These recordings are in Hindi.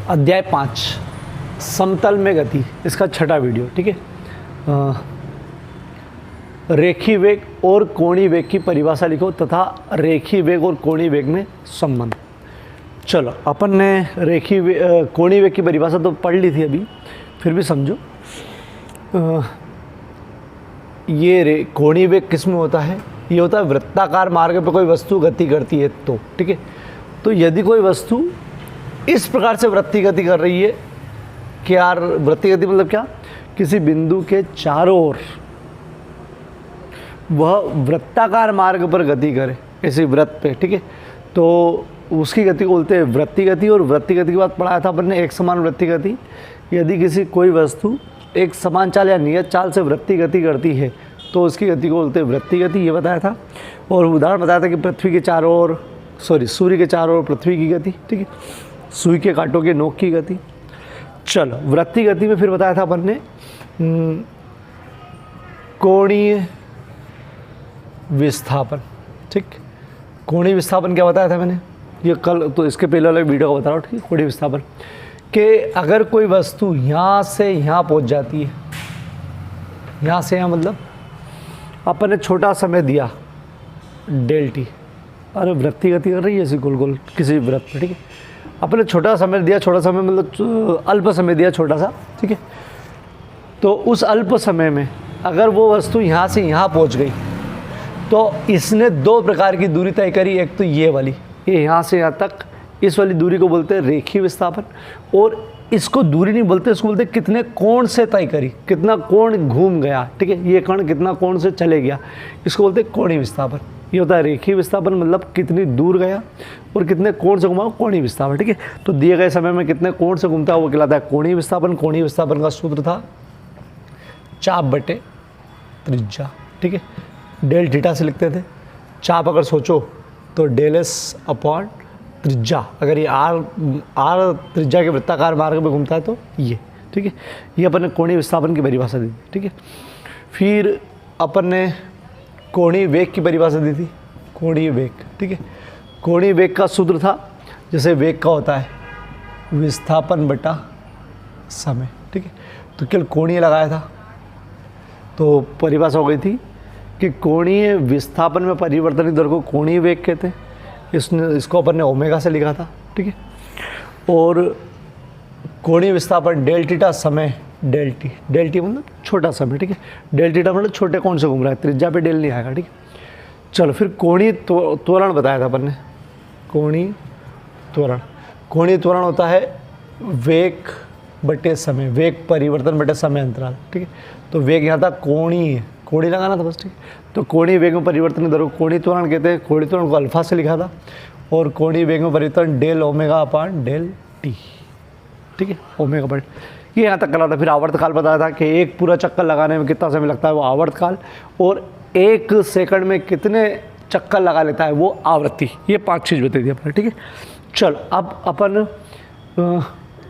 अध्याय 5 समतल में गति, इसका छठा वीडियो। ठीक है, रेखीय वेग और कोणीय वेग की परिभाषा लिखो तथा रेखीय वेग और कोणीय वेग में संबंध। चलो, अपन ने कोणीय वेग की परिभाषा तो पढ़ ली थी अभी, फिर भी समझो। ये कोणीय वेग किस में होता है? ये होता है वृत्ताकार मार्ग पर कोई वस्तु गति करती है तो। ठीक है, तो यदि कोई वस्तु इस प्रकार से वृत्ति गति कर रही है कि यार, वृत्ति गति मतलब क्या? किसी बिंदु के चारों ओर वह वृत्ताकार मार्ग पर गति करे, ऐसे वृत्त पे। ठीक है, तो उसकी गति को बोलते हैं वृत्ति गति। और वृत्ति गति की बात पढ़ाया था अपन ने, एक समान वृत्ति गति। यदि कोई वस्तु एक समान चाल या नियत चाल से वृत्ति गति करती है तो उसकी गति को बोलते हैं वृत्ति गति, ये बताया था। और उदाहरण बताया था कि पृथ्वी के चारों ओर सूर्य के चारों ओर पृथ्वी की गति। ठीक है, सुई के कांटों के नोक की गति। चलो, वृत्ति गति में फिर बताया था अपन ने कोणीय विस्थापन। ठीक, कोणीय विस्थापन क्या बताया था मैंने? ये कल तो इसके पहले वाले वीडियो को बता रहा हूँ। ठीक है, कोणीय विस्थापन कि अगर कोई वस्तु यहाँ से यहाँ पहुँच जाती है, यहाँ से यहाँ मतलब अपन ने छोटा समय दिया डेल टी, अरे वृत्ति गति कर रही है ऐसे गोल गोल किसी वृत्त में। ठीक है, अपन ने छोटा समय दिया, छोटा समय मतलब अल्प समय दिया छोटा सा। ठीक है, तो उस अल्प समय में अगर वो वस्तु यहाँ से यहाँ पहुँच गई तो इसने दो प्रकार की दूरी तय करी। एक तो ये वाली, ये यहाँ से यहाँ तक, इस वाली दूरी को बोलते हैं रेखीय विस्थापन। और इसको दूरी नहीं बोलते, इसको बोलते कितने कोण से तय करी, कितना कोण घूम गया। ठीक है, ये कण कितना कोण से चले गया, इसको बोलते हैं कोणीय विस्थापन। ये होता है रेखीय विस्थापन, मतलब कितनी दूर गया और कितने कोण से घुमा, कोणीय विस्थापन। ठीक है, तो दिए गए समय में कितने कोण से घूमता है वो कहलाता है कोणीय विस्थापन। कोणीय विस्थापन का सूत्र था चाप बटे त्रिज्या। ठीक है, डेल थीटा से लिखते थे। चाप अगर सोचो तो डेल एस अपॉन त्रिज्या, अगर ये आर त्रिज्या के वृत्ताकार मार्ग में घूमता है तो ये। ठीक है, ये अपन ने कोणीय विस्थापन की परिभाषा दी। ठीक है, फिर अपन ने कोणीय वेग की परिभाषा दी थी, कोणीय वेग। ठीक है, कोणीय वेग का सूत्र था, जैसे वेग का होता है विस्थापन बटा समय। ठीक है, तो केवल कोणीय लगाया था तो परिभाषा हो गई थी कि कोणीय विस्थापन में परिवर्तन की दर को कोणीय वेग कहते हैं। इसको अपन ने ओमेगा से लिखा था। ठीक है, और कोणीय विस्थापन डेल थीटा समय डेल टी मतलब छोटा समय। ठीक है, डेल थीटा मतलब छोटे कोण से घूम रहा है, त्रिज्या पे डेल नहीं आएगा। ठीक है, चलो फिर कोणीय त्वरण बताया था अपन ने। कोणीय त्वरण होता है वेग बटे समय, वेग परिवर्तन बटे समय अंतराल। ठीक है, तो वेग यहाँ था कोणीय लगाना था बस। ठीक है, तो कोणीय वेग में परिवर्तन की दर को कोणीय त्वरण कहते हैं। कोणीय त्वरण को अल्फा से लिखा था। और कोणीय वेग में परिवर्तन del omega upon del T. ठीक है, ओमेगा पर ये यहाँ तक करा था। फिर आवर्तकाल बताया था कि एक पूरा चक्कर लगाने में कितना समय लगता है, वो आवर्तकाल। और 1 सेकंड में कितने चक्कर लगा लेता है, वो आवृत्ति। ये 5 चीज़ बता दी अपने। ठीक है, चल अब अपन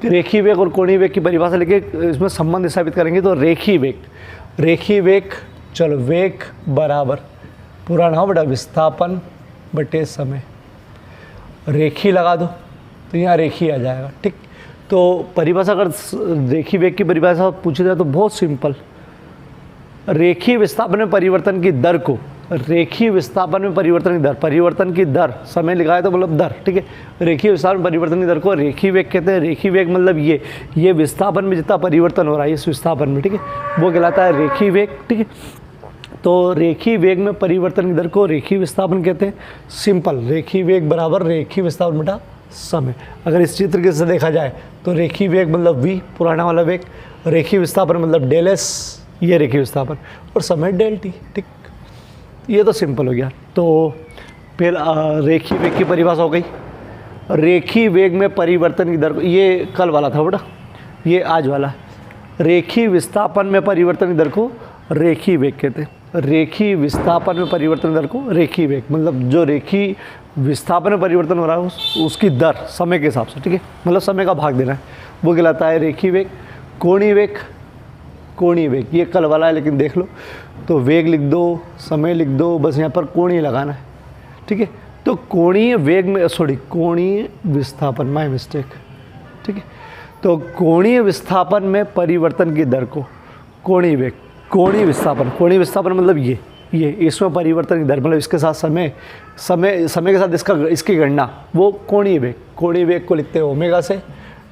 रेखीय वेग और कोणीय वेग की परिभाषा लेके इसमें संबंध स्थापित करेंगे। तो रेखीय वेग, चलो वेग बराबर पूरा नाम बटा विस्थापन बटे समय। रेखीय लगा दो तो यहाँ रेखीय आ जाएगा। ठीक, तो परिभाषा अगर रेखीय वेग की परिभाषा पूछी जाए तो बहुत सिंपल, रेखीय विस्थापन में परिवर्तन की दर को, रेखीय विस्थापन में परिवर्तन की दर समय लिखा है तो मतलब दर। ठीक है, रेखीय विस्थापन में परिवर्तन की दर को रेखीय वेग कहते हैं। रेखीय वेग मतलब ये विस्थापन में जितना परिवर्तन हो रहा है इस विस्थापन में, ठीक है, वो कहलाता है रेखीय वेग। ठीक है, तो रेखीय वेग में परिवर्तन की दर को रेखीय विस्थापन कहते हैं। सिंपल, रेखीय वेग बराबर रेखीय विस्थापन बटा समय। अगर इस चित्र के से देखा जाए तो रेखीय वेग मतलब v, पुराना वाला वेग, रेखीय विस्थापन मतलब डेल एस, ये रेखीय विस्थापन, और समय डेल टी। ठीक, ये तो सिंपल हो गया। तो फिर रेखीय वेग की परिभाषा हो गई। रेखीय वेग में परिवर्तन की दर को, ये कल वाला था बेटा, ये आज वाला। रेखीय विस्थापन में परिवर्तन की दर को रेखीय वेग कहते हैं। रेखीय विस्थापन में परिवर्तन दर को रेखीय वेग मतलब जो रेखीय विस्थापन में परिवर्तन हो रहा है उसकी दर समय के हिसाब से। ठीक है, मतलब समय का भाग देना है, वो कहलाता है रेखीय वेग। कोणीय वेग ये कल वाला है, लेकिन देख लो तो वेग लिख दो, समय लिख दो, बस यहाँ पर कोणीय लगाना है। ठीक है, तो कोणीय वेग में कोणीय विस्थापन, माय मिस्टेक, ठीक है। तो कोणीय विस्थापन में परिवर्तन की दर को कोणीय वेग, कोणीय विस्थापन मतलब ये इसमें परिवर्तन की दर मतलब इसके साथ समय के साथ इसकी गणना, वो कोणीय वेग को लिखते हैं ओमेगा से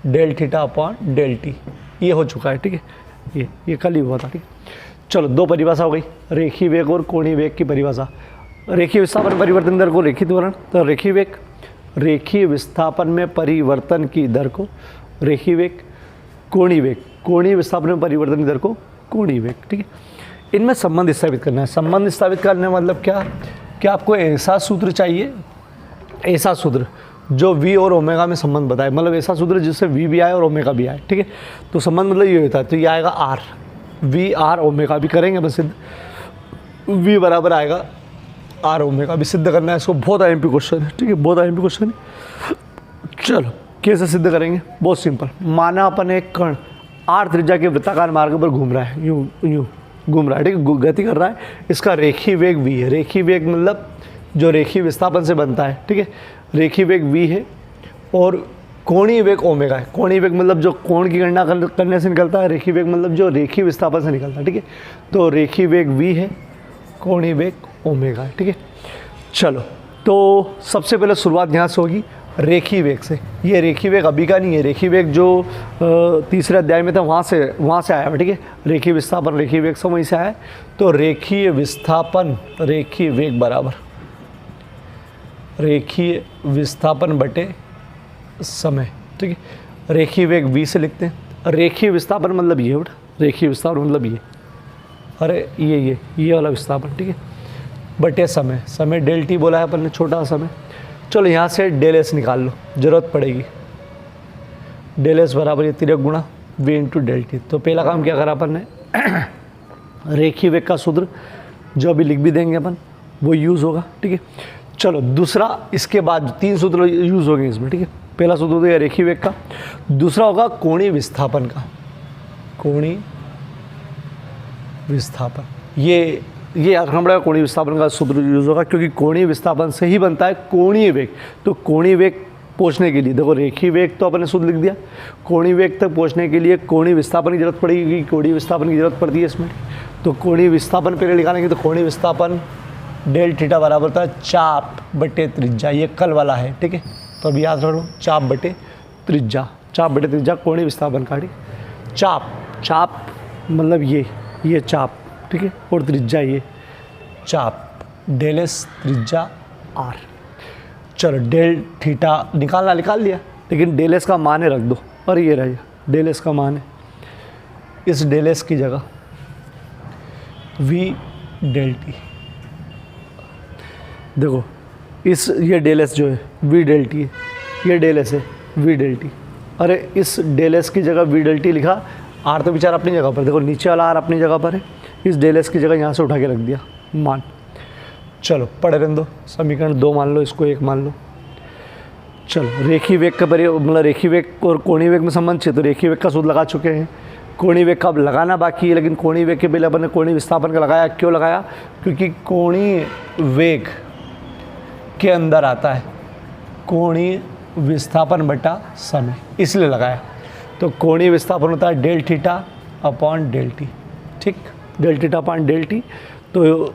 del theta upon del T. ये हो चुका है, ठीक है। ये कल ही हुआ था, ठीक है। चलो, दो परिभाषा हो गई, रेखीय वेग और कोणीय वेग की परिभाषा। रेखीय विस्थापन परिवर्तन दर को रेखित त्वरण, तो रेखीय विस्थापन में परिवर्तन की दर को रेखीय वेग, कोणीय विस्थापन में परिवर्तन की दर को कोणीय वेग, ठीक है। इनमें संबंध स्थापित करना है। संबंध स्थापित करने मतलब क्या आपको ऐसा सूत्र चाहिए, ऐसा सूत्र जो v और ओमेगा में संबंध बताए, मतलब ऐसा सूत्र जिससे v भी आए और ओमेगा भी आए, ठीक है। तो संबंध मतलब ये होता है, तो ये आएगा r, v r ओमेगा भी करेंगे बस सिद्ध, v बराबर आएगा r ओमेगा भी सिद्ध करना है इसको। बहुत IMP क्वेश्चन है, ठीक है, बहुत IMP क्वेश्चन है। चलो, कैसे सिद्ध करेंगे, बहुत सिंपल। माना अपन एक कण r त्रिज्या के वृत्ताकार मार्ग पर घूम रहा है, यूं घूम रहा है, ठीक है, गति कर रहा है। इसका रेखीय वेग v है। रेखीय वेग मतलब जो रेखीय विस्थापन से बनता है, ठीक है। रेखीय वेग v है और कोणीय वेग ओमेगा है। कोणीय वेग मतलब जो कोण की गणना करने से निकलता है, रेखीय वेग मतलब जो रेखीय विस्थापन से निकलता है, ठीक है। तो रेखीय वेग v है, कोणीय वेग ओमेगा है, ठीक है। चलो, तो सबसे पहले शुरुआत यहाँ से होगी रेखीय वेग से। ये रेखीय वेग अभी का नहीं है, रेखीय वेग जो तीसरे अध्याय में था वहाँ से आया है, ठीक है। रेखीय विस्थापन रेखीय वेग से वहीं से आया है। तो रेखीय विस्थापन रेखीय वेग बराबर रेखीय विस्थापन बटे समय, ठीक है। रेखीय वेग v से लिखते हैं। रेखीय विस्थापन मतलब ये बेटा, रेखीय विस्थापन मतलब ये, अरे ये वाला विस्थापन, ठीक है, बटे समय डेल टी बोला है अपन ने, छोटा समय। चलो, यहाँ से डेल एस निकाल लो, ज़रूरत पड़ेगी। डेल एस बराबर ये तिर्यक गुणा v इंटू डेल टी। तो पहला काम क्या करा अपन ने, रेखीय वेग का सूत्र जो अभी लिख भी देंगे अपन, वो यूज़ होगा, ठीक है। चलो, दूसरा, इसके बाद 3 सूत्र यूज़ होंगे इसमें, ठीक है। पहला सूत्र होगा रेखीय वेग का, दूसरा होगा कोणीय विस्थापन का, कोणीय विस्थापन। ये याद रखना पड़ेगा, कोणीय विस्थापन का सूत्र यूज़ होगा क्योंकि कोणीय विस्थापन से ही बनता है कोणीय वेग। तो कोणीय वेग पहुँचने के लिए, देखो रेखीय वेग तो अपन ने सूत्र लिख दिया, कोणीय वेग तक पहुँचने के लिए कोणीय विस्थापन की जरूरत पड़ेगी, क्योंकि कोणीय विस्थापन की जरूरत पड़ती है इसमें। तो कोणीय विस्थापन पहले निकालेंगे, तो कोणीय विस्थापन डेल थीटा बराबर होता है चाप बटे त्रिज्या, ये कल वाला है, ठीक है। तो अभी याद रखो, चाप बटे त्रिज्या कोणीय विस्थापन का, ठीक। चाप मतलब ये चाप, ठीक है, और त्रिज्या ये चाप, डेल एस त्रिज्या r। चलो, डेल थीटा निकाल लिया, लेकिन डेल एस का मान रख दो, और ये रहा डेल एस का मान है। इस डेल एस की जगह v डेल टी, देखो ये डेल एस जो है v डेल टी है, ये डेल एस है v डेल टी। अरे इस डेल एस की जगह v डेल टी लिखा, r तो बेचारा अपनी जगह पर, देखो नीचे वाला r अपनी जगह पर है, इस डेल एस की जगह यहाँ से उठा के रख दिया मान। चलो, पढ़े रहने दो, समीकरण 2 मान लो, इसको 1 मान लो। चलो, रेखीय वेग का मतलब रेखीय वेग और कोणीय वेग में संबंध है, तो रेखीय वेग का सूत्र लगा चुके हैं। कोणीय वेग का अब लगाना बाकी है, लेकिन कोणीय वेग के पहले अपन ने कोणीय विस्थापन का लगाया। क्यों लगाया, क्योंकि कोणीय वेग के अंदर आता है कोणीय विस्थापन बटा समय, इसलिए लगाया। तो कोणीय विस्थापन होता है del theta upon del T, ठीक, del theta upon del t. तो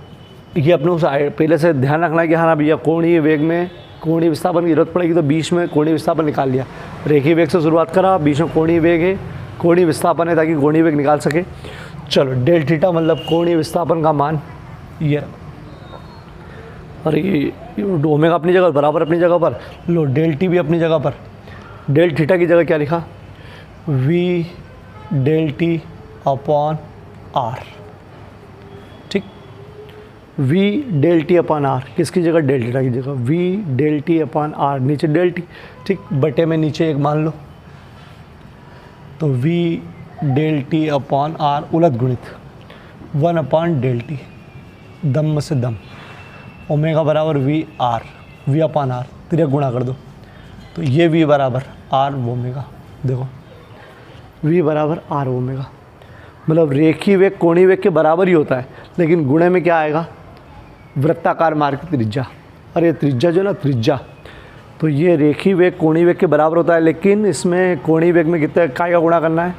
ये अपने उस पहले से ध्यान रखना है कि हाँ भैया, कोणीय वेग में कोणीय विस्थापन की जरूरत पड़ेगी, तो बीच में कोणीय विस्थापन निकाल लिया। रेखीय वेग से शुरुआत करा, बीच में कोणीय वेग है, कोणीय विस्थापन है, ताकि कोणीय वेग निकाल सके। चलो, डेल थीटा मतलब कोणीय विस्थापन का मान ये, और ये ओमेगा अपनी जगह बराबर अपनी जगह पर लो, डेल टी भी अपनी जगह पर। डेल थीटा की जगह क्या लिखा, v del T upon r, ठीक, v del T upon r, किसकी जगह, डेल थीटा की जगह v del T upon r, नीचे डेल टी, ठीक, बटे में नीचे 1 मान लो। तो v del T upon r उलट गुणित 1 अपॉन डेल टी, दम से दम, ओमेगा बराबर v अपॉन r, तिर्यक गुणा कर दो, तो ये v बराबर r ओमेगा। देखो, v बराबर r ओमेगा, मतलब रेखीय वेग कोणीय वेग के बराबर ही होता है, लेकिन गुणे में क्या आएगा, वृत्ताकार मार्ग की त्रिज्या। अरे त्रिज्या जो ना, त्रिज्या तो ये रेखी वेग कोणीय वेग के बराबर होता है, लेकिन इसमें कोणीय वेग में कितने काय का गुणा करना है,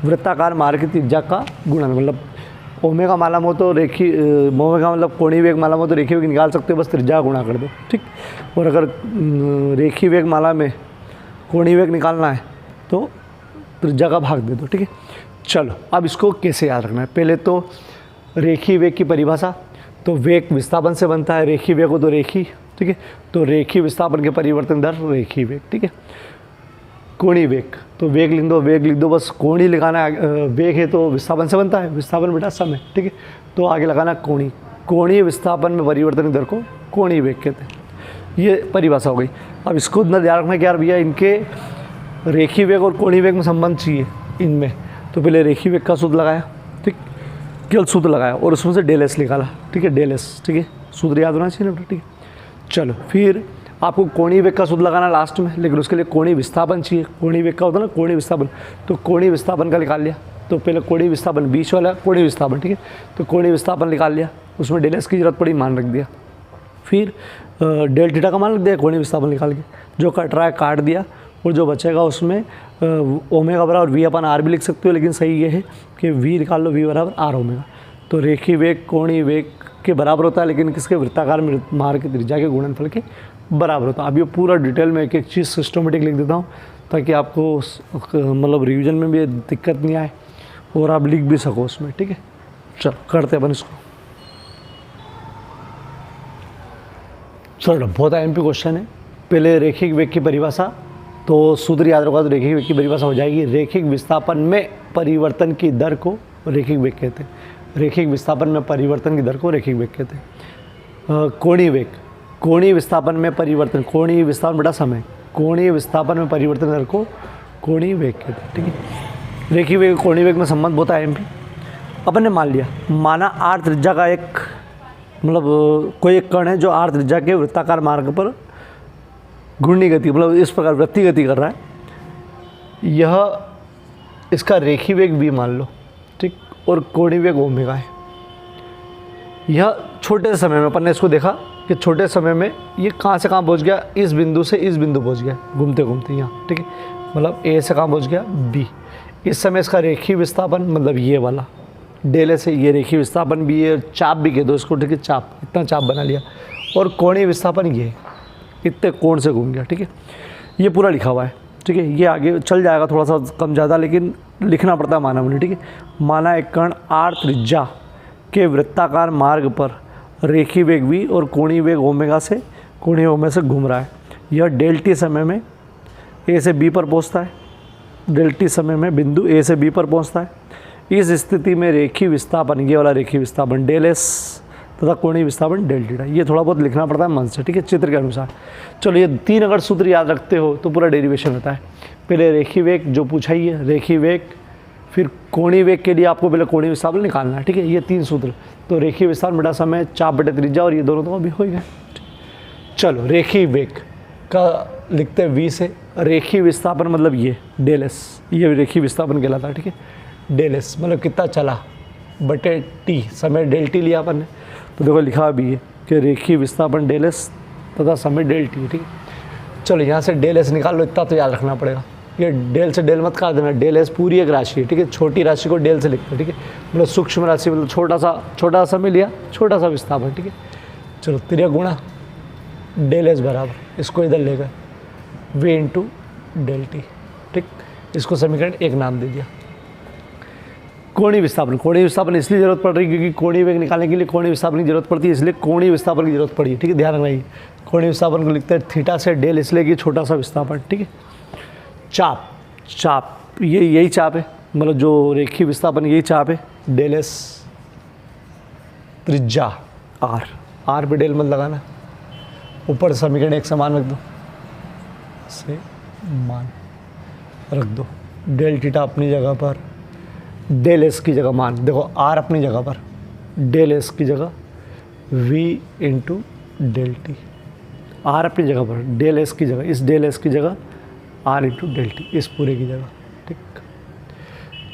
वृत्ताकार मार्ग की त्रिज्या का गुणन। मतलब ओमेगा मालूम हो तो ओमेगा मतलब कोणीय वेग मालूम हो तो रेखी वेग निकाल सकते हो, बस त्रिज्या गुणा कर दो, ठीक। और अगर रेखी वेग माला में कोणीय वेग निकालना है तो त्रिज्या का भाग दे दो, ठीक है। चलो अब इसको कैसे याद रखना है, पहले तो रेखी वेग की परिभाषा, तो वेग विस्थापन से बनता है, रेखी वेग हो तो रेखी, ठीक है। तो रेखी विस्थापन के परिवर्तन दर रेखी वेग, ठीक है। कोणीय वेग, तो वेग लिख दो बस, कोणीय लिखाना है, वेग है तो विस्थापन से बनता है, विस्थापन बेटा समय, ठीक है। तो आगे लगाना कोणीय विस्थापन में परिवर्तन दर को कोणीय वेग कहते हैं। ये परिभाषा हो गई। अब इसको ध्यान रखना कि यार भैया इनके रेखी वेग और कोणीय वेग में संबंध चाहिए इनमें, तो पहले रेखी वेग का सूत्र लगाया, ठीक, केवल सूत्र लगाया और उसमें से डेल एस निकाला, ठीक है, डेल एस, ठीक है, सूत्र याद होना चाहिए ना, ठीक है। चलो फिर आपको कोणीय वेग का सूत्र लगाना लास्ट में, लेकिन उसके लिए कोणीय विस्थापन चाहिए। कोणीय वेग का होता है ना कोणीय विस्थापन, तो कोणीय विस्थापन का निकाल लिया, तो पहले कोणीय विस्थापन बीच वाला कोणीय विस्थापन, ठीक है, तो कोणीय विस्थापन निकाल लिया, उसमें डेल एस की जरूरत पड़ी, मान रख दिया। फिर डेल थीटा का मान रख दिया कोणीय विस्थापन निकाल के, जो कट रहा है काट दिया, और जो बचेगा उसमें ओमेगा बराबर वी अपन आर भी लिख सकते हो, लेकिन सही ये है कि वी निकाल लो, वी बराबर आर ओमेगा। तो रेखी वेग कोणीय वेग के बराबर होता है, लेकिन किसके, वृत्ताकार मार्ग की त्रिज्या के गुणनफल के बराबर होता है। अब ये पूरा डिटेल में एक एक चीज़ सिस्टमेटिक लिख देता हूँ, ताकि आपको मतलब रिवीजन में भी दिक्कत नहीं आए और आप लिख भी सको उसमें, ठीक है। चलो करते हैं अपन इसको। चलो बहुत एमपी क्वेश्चन है। पहले रेखिक वेग की परिभाषा, तो सूत्र याद रखा तो रेखिक वेग की परिभाषा हो जाएगी, रेखिक विस्थापन में परिवर्तन की दर को रेखिक वेग कहते हैं। रेखिक विस्थापन में परिवर्तन की दर को रेखिक वेग कहते हैं। कोणीय वेग, कोणीय विस्थापन में परिवर्तन, कोणीय विस्थापन बटा समय, कोणीय विस्थापन में परिवर्तन दर को कोणीय वेग कहते हैं, ठीक है। रेखिक वेग कोणीय वेग में संबंध होता है एमपी। अपन ने मान लिया, माना आर त्रिज्या का एक मतलब कोई एक कण है जो आर त्रिज्या के वृत्ताकार मार्ग पर घूर्णी गति मतलब इस प्रकार वृत्तीय गति कर रहा है, यह इसका रेखी वेग भी मान लो, ठीक, और कोणीय वेग ओमेगा है। यह छोटे समय में अपन ने इसको देखा कि छोटे समय में ये कहाँ से कहाँ पहुँच गया, इस बिंदु से इस बिंदु पहुँच गया घूमते घूमते यहाँ, ठीक है, मतलब ए से कहाँ पहुँच गया बी। इस समय इसका रेखी विस्थापन मतलब ये वाला डेल से ये रेखी विस्थापन भी है, चाप भी कह दो इसको, ठीक है, चाप, इतना चाप बना लिया, और कोणीय विस्थापन ये इतने कोण से घूम गया, ठीक है। ये पूरा लिखा हुआ है, ठीक है। ये आगे चल जाएगा थोड़ा सा कम ज़्यादा, लेकिन लिखना पड़ता है माना मुझे, ठीक है। माना एक कण आर त्रिज्या के वृत्ताकार मार्ग पर रेखी वेग v और कोणीय वेग ओमेगा से कोणीय ओमेगा से घूम रहा है। यह डेल टी समय में ए से बी पर पहुंचता है, डेल टी समय में बिंदु ए से बी पर पहुंचता है। इस स्थिति में रेखी विस्थापन, ये वाला रेखी विस्थापन डेल एस तथा कोणीय विस्थापन डेल थीटा, ये थोड़ा बहुत लिखना पड़ता है मन से, ठीक है, चित्र के अनुसार। चलो ये तीन अगर सूत्र याद रखते हो तो पूरा डेरिवेशन होता है। पहले रेखी वेग जो पूछा ही है, रेखी वेग, फिर कोणीय वेग के लिए आपको पहले कोणीय विस्थापन निकालना है, ठीक है। ये तीन सूत्र, तो रेखी विस्थापन बटा समय, चाप बटे त्रिज्या, और ये दोनों तो अभी हो गए। चलो रेखी वेग का लिखते हैं वी से, रेखी विस्थापन मतलब ये डेल एस, ये रेखी विस्थापन कहलाता है, ठीक है। डेल एस मतलब कितना चला बटे टी, समय डेल टी लिया अपन ने, तो देखो लिखा भी है कि रेखी विस्थापन डेल एस तथा समय डेल टी, ठीक है। चलो यहाँ से डेल एस निकाल लो, इतना तो याद रखना पड़ेगा। ये डेल से डेल मत काट देना, डेल एस पूरी एक राशि है, ठीक है। छोटी राशि को डेल से लिखते हैं, ठीक है, मतलब सूक्ष्म राशि मतलब छोटा सा समय लिया, छोटा सा विस्थापन, ठीक है। चलो त्रिया गुणा डेल एस बराबर, इसको इधर ले गए वी इंटू डेल टी, ठीक। इसको समीकरण एक नाम दे दिया। कोणीय विस्थापन, कोणीय विस्थापन इसलिए जरूरत पड़ रही है क्योंकि कोणीय वेग निकालने के लिए कोणीय विस्थापन की जरूरत पड़ती है, इसलिए कोणीय विस्थापन की जरूरत पड़ी है, ठीक है। ध्यान रखना ये कोणीय विस्थापन को लिखते हैं थीटा से डेल, इसलिए कि छोटा सा विस्थापन, ठीक है। चाप ये यही चाप है, मतलब जो रेखी विस्थापन यही चाप है, डेल एस त्रिज्या आर पे डेल मत लगाना, ऊपर समीकरण एक समान रख दो, से मान रख दो, डेल थीटा अपनी जगह पर, डेल एस की जगह मान, देखो आर अपनी जगह पर, डेल एस की जगह V into del T, R अपनी जगह पर, डेल एस की जगह, इस डेल एस की जगह आर इंटू डेल टी, इस पूरे की जगह, ठीक।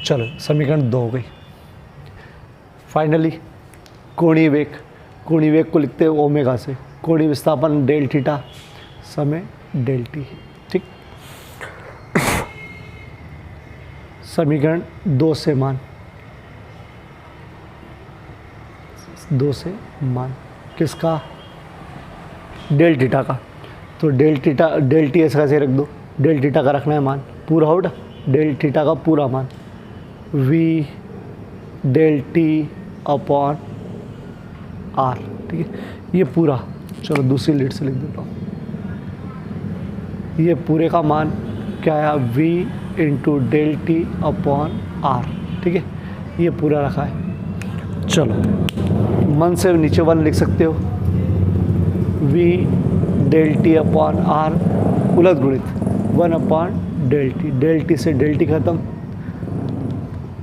चलो समीकरण 2 हो गई। फाइनली कोणीय वेग को लिखते हैं ओमेगा से, कोणीय विस्थापन डेल थीटा, समय डेल टी। ठीक, समीकरण 2 से मान किसका? डेल थीटा का। तो डेल टी ऐसे कैसे रख दो, डेल थीटा का रखना है मान पूरा आउट, डेल थीटा का पूरा मान v del T upon R. ठीक है, ये पूरा, चलो दूसरी लीड से लिख देता हूँ, ये पूरे का मान क्या आया, v into del T upon R. ठीक है, ये पूरा रखा है। चलो मन से नीचे 1 लिख सकते हो, v del T upon R उलट गुणित 1 अपॉन डेल टी से डेल टी खत्म,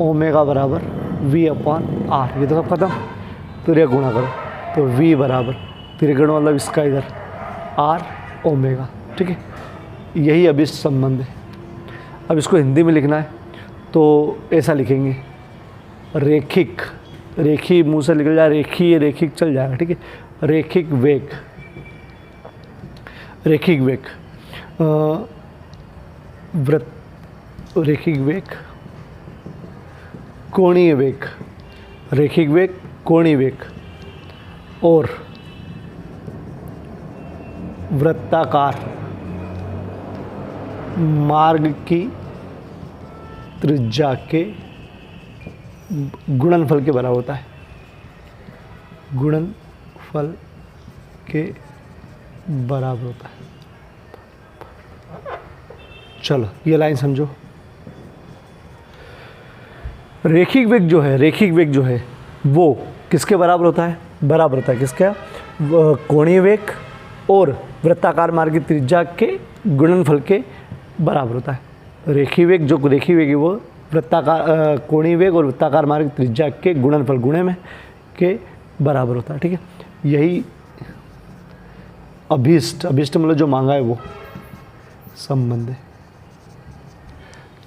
ओमेगा बराबर v अपॉन आर, ये तो सब खत्म। फिर ये गुणा करो तो v बराबर, फिर गुणा मतलब इसका इधर r ओमेगा। ठीक है, यही अभिष्ट संबंध है। अब इसको हिंदी में लिखना है तो ऐसा लिखेंगे, रेखी मुंह से निकल जाए, रेखिक चल जाएगा। ठीक है, रेखिक वेग कोणीय वेग, रेखिक वेग कोणीय वेग और वृत्ताकार मार्ग की त्रिज्या के गुणनफल के बराबर होता है, गुणनफल के बराबर होता है। चलो ये लाइन समझो, रेखिक वेग जो है वो किसके बराबर होता है, बराबर होता है किसका, कोणीय वेग और वृत्ताकार मार्ग की त्रिज्या के गुणनफल के बराबर होता है। रेखी वेग है वो वृत्ताकार कोणीय वेग और वृत्ताकार मार्ग की त्रिज्या के गुणनफल गुणे में के बराबर होता है। ठीक है, यही अभीष्ट मतलब जो मांगा है वो संबंध है।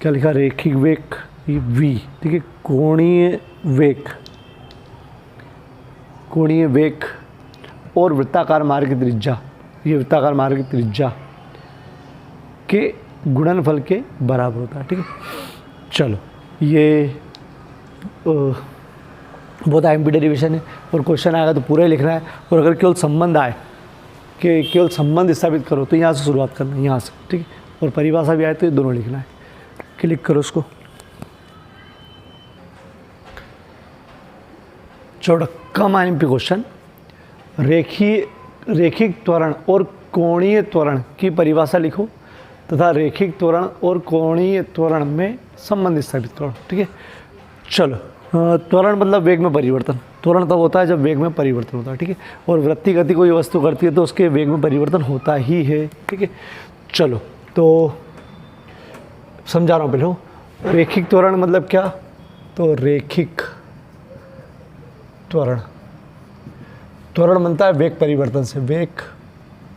क्या लिखा, रेखिक वेग v। ठीक है, कोणीय वेग और वृत्ताकार मार्ग की त्रिज्या, ये वृत्ताकार मार्ग की त्रिज्या के गुणनफल के बराबर होता है। ठीक है, चलो ये बहुत एमपी डेरिवेशन है और क्वेश्चन आएगा तो पूरा ही लिखना है। और अगर केवल संबंध आए कि केवल संबंध स्थापित करो तो यहाँ से शुरुआत करना है, यहाँ से। ठीक है, और परिभाषा भी आए तो ये दोनों लिखना है। क्लिक करो उसको। चौड़ा कम एमपी क्वेश्चन, रेखिक त्वरण और कोणीय त्वरण की परिभाषा लिखो तथा रेखिक त्वरण और कोणीय त्वरण में संबंध स्थापित करो। ठीक है, चलो त्वरण मतलब वेग में परिवर्तन, त्वरण तब होता है जब वेग में परिवर्तन होता है। ठीक है, और वृत्ति गति कोई वस्तु करती है तो उसके वेग में परिवर्तन होता ही है। ठीक है, चलो तो समझा रहा हूँ पहले। रेखिक त्वरण मतलब क्या, तो रेखिक त्वरण बनता है वेग परिवर्तन से, वेग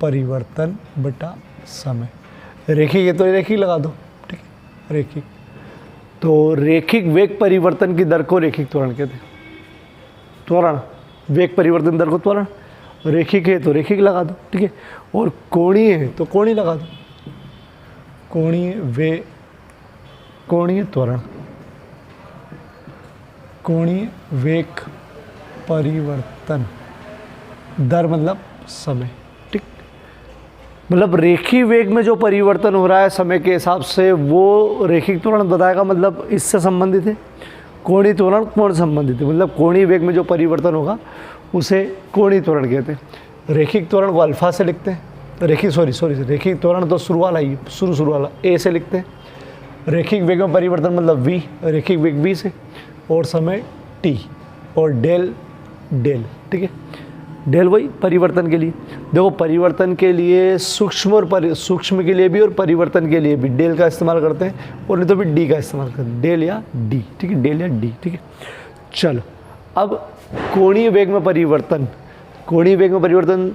परिवर्तन बटा समय। रेखिक है तो रेखिक लगा दो। ठीक है, रेखिक तो रेखिक वेग परिवर्तन की दर को रेखिक त्वरण कहते हैं। त्वरण वेग परिवर्तन दर को त्वरण, रेखिक है तो रेखिक लगा दो। ठीक है, और कोणीय है तो कोणीय लगा दो। कोणीय त्वरण, कोणीय वेग परिवर्तन दर मतलब समय। ठीक, मतलब रेखी वेग में जो परिवर्तन हो रहा है समय के हिसाब से वो रेखिक त्वरण बताएगा, मतलब इससे संबंधित है। कोणीय त्वरण कोण संबंधित है, मतलब कोणीय वेग में जो परिवर्तन होगा उसे कोणीय त्वरण कहते हैं। रेखिक त्वरण को अल्फा से लिखते हैं, रेखिक त्वरण तो शुरू वाला ए से लिखते हैं। रेखिक वेग में परिवर्तन मतलब v, रेखिक वेग v से, और समय t, और डेल। ठीक है, डेल वही परिवर्तन के लिए। देखो परिवर्तन के लिए सूक्ष्म के लिए भी और परिवर्तन के लिए भी डेल का इस्तेमाल करते हैं, और नहीं तो भी डी का इस्तेमाल करते हैं, डेल या डी। ठीक है, डेल या डी। ठीक है, चलो अब कोणीय वेग में परिवर्तन, कोणीय वेग में परिवर्तन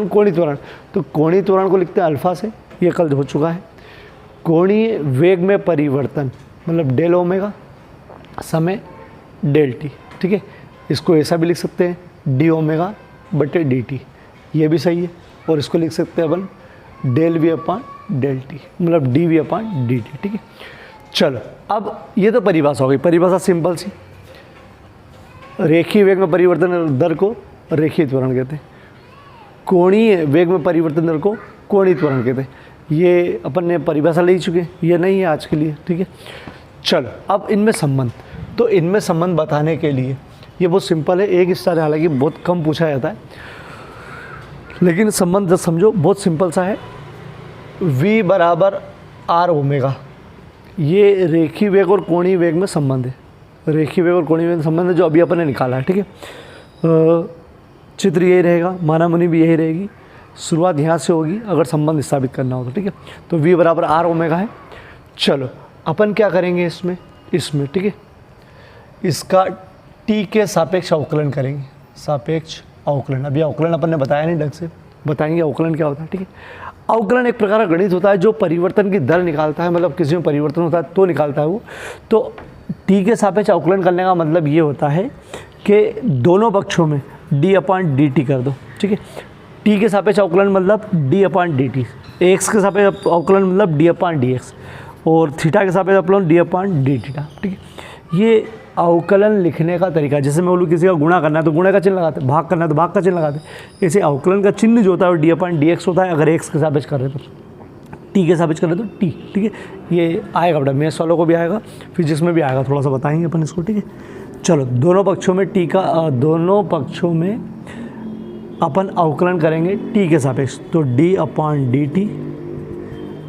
कोणीय त्वरण, तो कोणीय त्वरण को लिखते हैं अल्फा से, ये कल हो चुका है। कोणीय वेग में परिवर्तन मतलब डेल ओमेगा, समय डेल टी। ठीक है, इसको ऐसा भी लिख सकते हैं डी ओमेगा बटे डी टी, ये भी सही है। और इसको लिख सकते हैं अपन del v upon del t, मतलब d v upon d t. ठीक है, चलो अब ये तो परिभाषा हो गई। परिभाषा सिंपल सी, रेखीय वेग में परिवर्तन दर को रेखीय त्वरण कहते हैं, कोणीय वेग में परिवर्तन दर को कोणीय त्वरण कहते हैं। ये अपन ने परिभाषा ले चुके हैं, ये नहीं है आज के लिए। ठीक है, चलो अब इनमें संबंध, तो इनमें संबंध बताने के लिए ये बहुत सिंपल है। एक स्टार हालांकि बहुत कम पूछा जाता है, लेकिन संबंध जब समझो बहुत सिंपल सा है। v बराबर आर ओमेगा, ये रेखीय वेग और कोणीय वेग में संबंध है। रेखीय वेग और कोणीय वेग में संबंध है जो अभी अपन ने निकाला है। ठीक है, चित्र यही रहेगा, मानामुनि भी यही रहेगी। शुरुआत यहाँ से होगी अगर संबंध स्थापित करना हो तो। ठीक है, तो v बराबर आर ओमेगा है। चलो अपन क्या करेंगे इसमें, ठीक है, इसका t के सापेक्ष अवकलन करेंगे। सापेक्ष अवकलन, अभी अवकलन अपन ने बताया नहीं ढंग से, बताएंगे अवकलन क्या होता है। ठीक है, अवकलन एक प्रकार का गणित होता है जो परिवर्तन की दर निकालता है, मतलब किसी में परिवर्तन होता है तो निकालता है वो। तो t के सापेक्ष अवकलन करने का मतलब ये होता है कि दोनों पक्षों में d अपान डी टी कर दो। ठीक है, t के सापेक्ष अवकलन मतलब d अपान डी टी, एक्स के सापेक्ष अवकलन मतलब d अपान डी एक्स, और थीटा के सापेक्ष अवकलन d अपान डी थीटा। ठीक है, ये अवकलन लिखने का तरीका। जैसे मैं बोलूँ किसी का गुणा करना है तो गुणा का चिन्ह लगाते, भाग करना है तो भाग का चिन्ह लगाते। ऐसे अवकलन का चिन्ह जो होता है वो d अपान डी एक्स होता है अगर एक्स के सापेक्ष कर रहे तो, t के सापेक्ष कर रहे तो t। ठीक है, ये आएगा बेटा, मैथ्स वालों को भी आएगा, फिजिक्स में भी आएगा, थोड़ा सा बताएंगे अपन इसको। ठीक है, चलो दोनों पक्षों में t का दोनों पक्षों में अपन अवकलन करेंगे t के सापेक्ष, तो d अपान डी टी,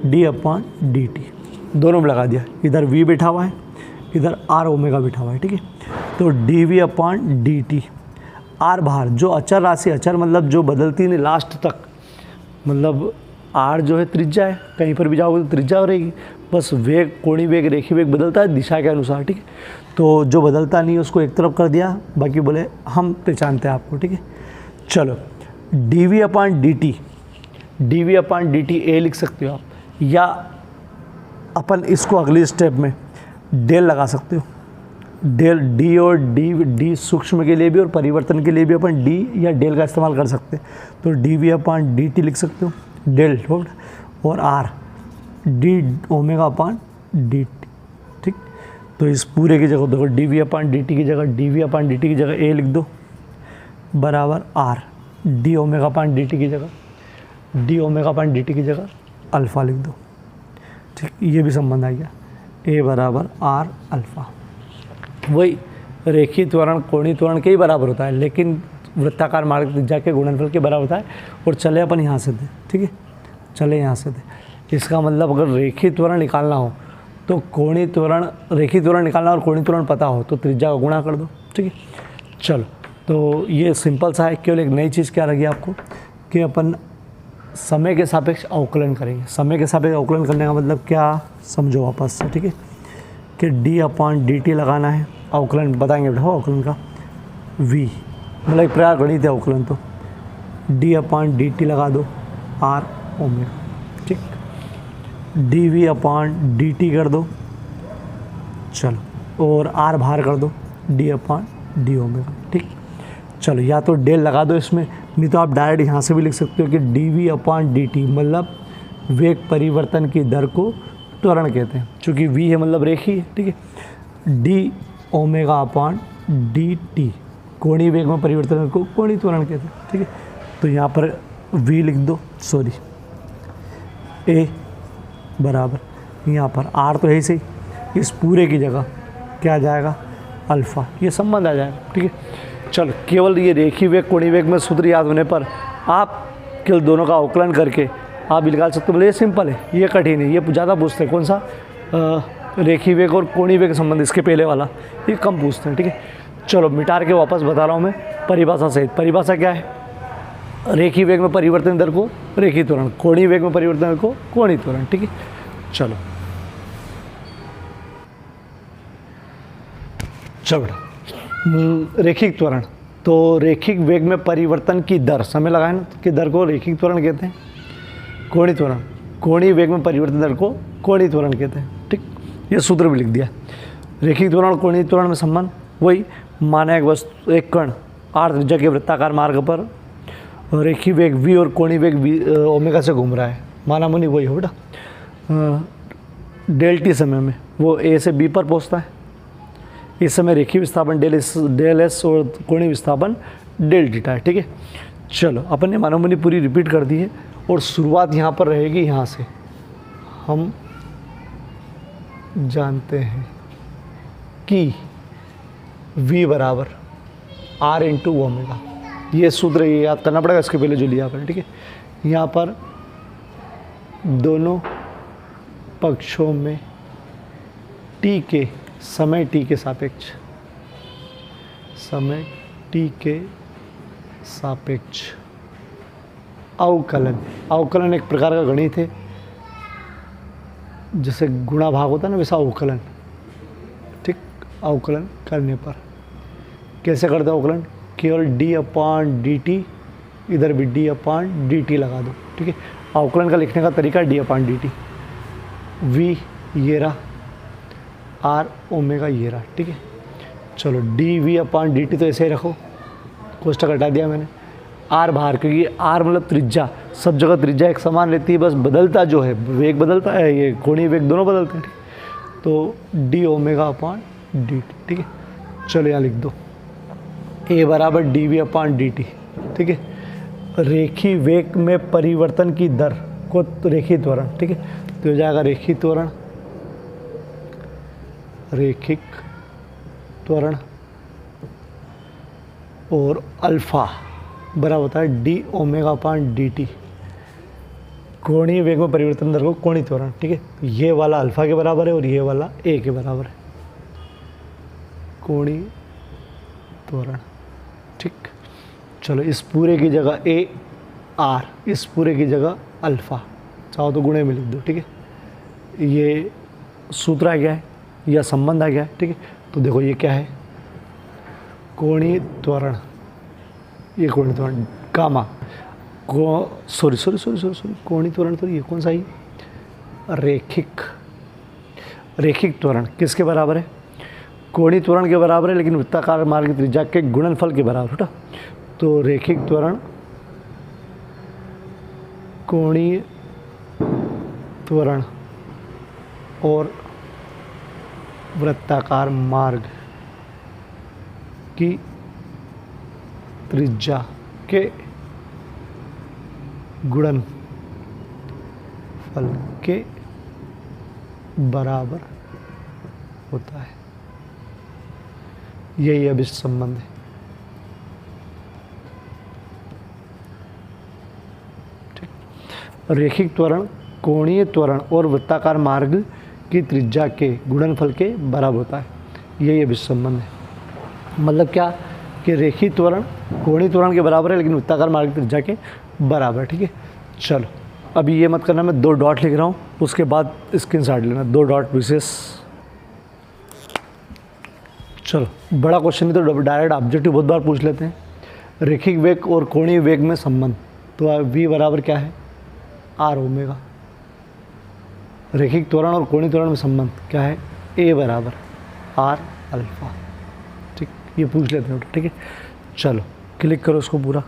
डी अपान डी टी दोनों में लगा दिया। इधर v बैठा हुआ है, इधर r ओमेगा बैठा हुआ है। ठीक है, तो D v upon d T, r बाहर, जो अचर राशि, अचर मतलब जो बदलती नहीं लास्ट तक, मतलब r जो है त्रिज्या है, कहीं पर भी जाओगे तो त्रिज्या रहेगी। बस वेग, कोणीय वेग, रेखीय वेग बदलता है दिशा के अनुसार। ठीक है, तो जो बदलता नहीं है उसको एक तरफ कर दिया, बाकी बोले हम पहचानते हैं आपको। ठीक है, चलो D v upon d T, D v upon d T A लिख सकते हो आप, या अपन इसको अगली स्टेप में डेल लगा सकते हो। डेल, डी और डी सूक्ष्म के लिए भी और परिवर्तन के लिए भी अपन डी या डेल का इस्तेमाल कर सकते हैं। तो D v upon d T लिख सकते हो, डेल, और आर डी ओमेगा अपान डी टी। ठीक, तो इस पूरे की जगह देखो D v upon d T की जगह, D v upon d T की जगह ए लिख दो, बराबर आर डी ओमेगा अपान डी टी की जगह, डी ओमेगा अपान डी टी की जगह अल्फ़ा लिख दो। ठीक, ये भी संबंध आ गया, ए बराबर आर अल्फ़ा। वही रेखीय त्वरण कोणीय त्वरण के ही बराबर होता है, लेकिन वृत्ताकार मार्ग त्रिज्या के गुणनफल के बराबर होता है। और चले अपन यहाँ से दे, ठीक है, चले यहाँ से दे। इसका मतलब अगर रेखीय त्वरण निकालना हो तो कोणीय त्वरण, रेखीय त्वरण निकालना और कोणीय त्वरण पता हो तो त्रिज्या का गुणा कर दो। ठीक है, चलो तो ये सिंपल सा है। केवल एक नई चीज़ क्या लगी आपको कि अपन समय के सापेक्ष अवकलन करेंगे। समय के सापेक्ष अवकलन करने का मतलब क्या, समझो वापस से। ठीक है, कि डी अपान डी टी लगाना है, अवकलन बताएंगे बेटा अवकलन का, v मतलब एक प्रकार गणित है अवकलन, तो डी अपान डी टी लगा दो, आर ओमेगा। ठीक, D v upon d T कर दो, चलो, और आर बाहर कर दो, डी अपान डी ओमेगा। ठीक, चलो या तो डेल लगा दो इसमें, नहीं तो आप डायरेक्ट यहाँ से भी लिख सकते हो कि D v upon d T मतलब वेग परिवर्तन की दर को त्वरण कहते हैं, चूँकि v है मतलब रेखीय है। ठीक है, डी ओमेगा अपान डी टी कोणीय वेग में परिवर्तन को कोणीय त्वरण कहते हैं। ठीक है, तो यहाँ पर v लिख दो, सॉरी a बराबर यहाँ पर r तो है ही सही, इस पूरे की जगह क्या आ जाएगा, अल्फ़ा, ये संबंध आ जाएगा। ठीक है, चलो केवल ये रेखीय वेग कोणीय वेग में सूत्र याद होने पर आप केवल दोनों का अवकलन करके आप निकाल सकते हो। बोले ये सिंपल है, ये कठिन है, ये ज़्यादा पूछते हैं। कौन सा, रेखीय वेग और कोणीय वेग संबंध, इसके पहले वाला ये कम पूछते हैं। ठीक है, चलो मिटा के वापस बता रहा हूँ मैं परिभाषा सहित। परिभाषा क्या है, रेखीय वेग में परिवर्तन दर को रेखीय त्वरण, कोणीय वेग में परिवर्तन दर को कोणीय त्वरण। ठीक है, चलो रेखिक त्वरण, तो रेखिक वेग में परिवर्तन की दर, समय लगाए ना, कि दर को रेखिक त्वरण कहते हैं। कोणीय त्वरण, कोणीय वेग में परिवर्तन दर को कोणीय त्वरण कहते हैं। ठीक, ये सूत्र भी लिख दिया। रेखिक त्वरण और कोणीय त्वरण में संबंध वही, माना एक वस्तु, एक कण r त्रिज्या के वृत्ताकार मार्ग पर रेखी वेग v और कोणीय वेग ओमेगा से घूम रहा है, माना मुनि वही हो बेटा। डेल टी समय में वो a से b पर पहुंचता है, इस समय रेखीय विस्थापन डेल एस और कोणीय विस्थापन डेल थीटा है, ठीक है। चलो अपन ने माना मुनि पूरी रिपीट कर दी है और शुरुआत यहाँ पर रहेगी, यहाँ से हम जानते हैं कि v बराबर r इंटू ओमेगा, ये सूत्र ये याद करना पड़ेगा इसके पहले जो लिया आपने, ठीक है। यहाँ पर दोनों पक्षों में t के समय t के सापेक्ष, समय t के सापेक्ष अवकलन, अवकलन एक प्रकार का गणित है, जैसे गुणा भाग होता है ना वैसा अवकलन, ठीक। अवकलन करने पर कैसे करते हैं अवकलन, केवल d अपान डी टी, इधर भी d अपान डी टी लगा दो, ठीक है। अवकलन का लिखने का तरीका d अपान डी टी, v ये रहा, r ओमेगा ये रहा, ठीक है। चलो D v upon d T तो ऐसे ही रखो, कोष्ठक हटा दिया मैंने, r बाहर, क्योंकि r मतलब त्रिज्या, सब जगह त्रिज्या एक समान रहती है, बस बदलता जो है वेग बदलता है, ये कोणीय वेग दोनों बदलते हैं, ठीक। तो d ओमेगा अपान डी टी, ठीक है। चलो यहाँ लिख दो a बराबर D v upon d t, ठीक है। रेखी वेग में परिवर्तन की दर को रेखी त्वरण, ठीक है, तो हो जाएगा रेखी त्वरण, रेखिक त्वरण और अल्फा बराबर होता है डी ओमेगा अपान डी टी, कोणीय वेग में परिवर्तन दर को कोणीय त्वरण, ठीक है। ये वाला अल्फा के बराबर है और ये वाला ए के बराबर है, कोणीय त्वरण, ठीक। चलो इस पूरे की जगह ए आर, इस पूरे की जगह अल्फ़ा, चाहो तो गुणे में लिख दो, ठीक है। ये सूत्र आ गया है या संबंध आ गया है, ठीक है। तो देखो ये क्या है, कोणीय त्वरण, ये कोणीय त्वरण गामा को सॉरी कोणीय त्वरण तो ये कौन सा ही, रेखिक त्वरण किसके बराबर है, कोणीय त्वरण के बराबर है, लेकिन वृत्ताकार मार्ग की त्रिज्या के गुणनफल के बराबर, बेटा। तो रेखिक त्वरण कोणीय त्वरण और वृत्ताकार मार्ग की त्रिज्या के गुणनफल के बराबर होता है, यही अभिष्ट संबंध है, ठीक। रेखिक त्वरण कोणीय त्वरण और वृत्ताकार मार्ग की त्रिज्या के गुणनफल के बराबर होता है, यही अभिष्ट संबंध है। मतलब क्या कि रेखिक त्वरण कोणीय त्वरण के बराबर है, लेकिन वृत्ताकार मार्ग की त्रिज्या के बराबर, ठीक है। चलो अभी ये मत करना, मैं 2 डॉट लिख रहा हूँ, उसके बाद स्क्रीनशॉट लेना, 2 डॉट विशेष। चलो बड़ा क्वेश्चन नहीं तो डायरेक्ट ऑब्जेक्टिव बहुत बार पूछ लेते हैं। रेखिक वेग और कोणीय वेग में संबंध, तो v बराबर क्या है, r ओमेगा। रेखिक त्वरण और कोणीय त्वरण में संबंध क्या है, a बराबर r अल्फा, ठीक। ये पूछ लेते हैं, ठीक है। चलो क्लिक करो उसको पूरा।